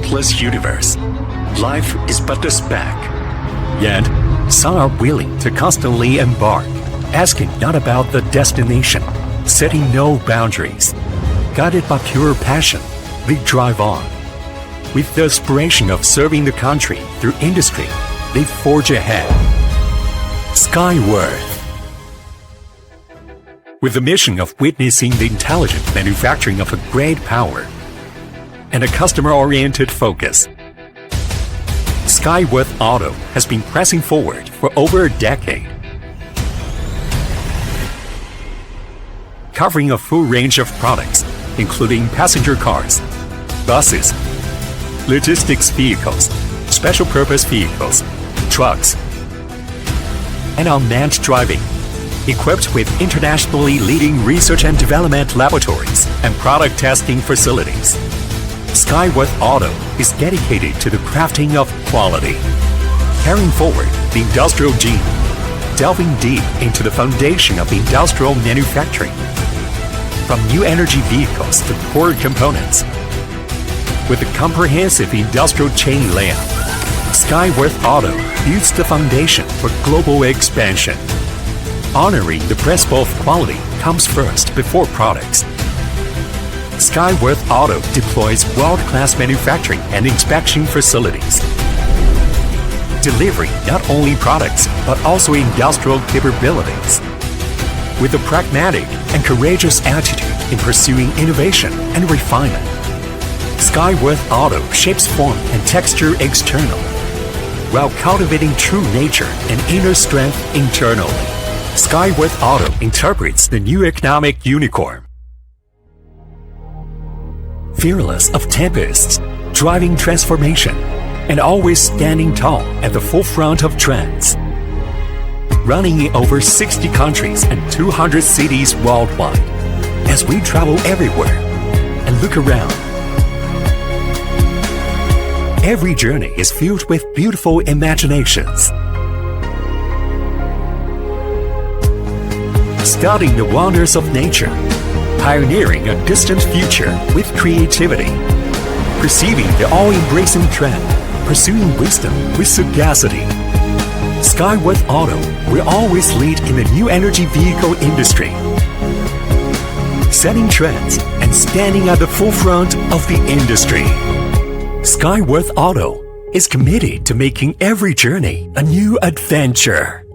boundless universe. Life is but a speck. Yet, some are willing to constantly embark, asking not about the destination, setting no boundaries. Guided by pure passion, they drive on. With the aspiration of serving the country through industry, they forge ahead. Skyworth. With the mission of witnessing the intelligent manufacturing of a great power and a customer-oriented focus, Skyworth Auto has been pressing forward for over a decade, covering a full range of products, including passenger cars, buses, logistics vehicles, special purpose vehicles, trucks, and unmanned driving, equipped with internationally leading research and development laboratories and product testing facilities. Skyworth Auto is dedicated to the crafting of quality, carrying forward the industrial gene, delving deep into the foundation of industrial manufacturing, from new energy vehicles to core components. With a comprehensive industrial chain layout, Skyworth Auto builds the foundation for global expansion. Honoring the principle of quality comes first before products. Skyworth Auto deploys world-class manufacturing and inspection facilities, delivering not only products but also industrial capabilities. With a pragmatic and courageous attitude in pursuing innovation and refinement, Skyworth Auto shapes form and texture externally, while cultivating true nature and inner strength internally. Skyworth Auto interprets the new economic unicorn. Fearless of tempests, driving transformation, and always standing tall at the forefront of trends. Running in over 60 countries and 200 cities worldwide, as we travel everywhere and look around. Every journey is filled with beautiful imaginations. Studying the wonders of nature, pioneering a distant future with creativity, perceiving the all-embracing trend, pursuing wisdom with sagacity. Skyworth Auto will always lead in the new energy vehicle industry, setting trends and standing at the forefront of the industry. Skyworth Auto is committed to making every journey a new adventure.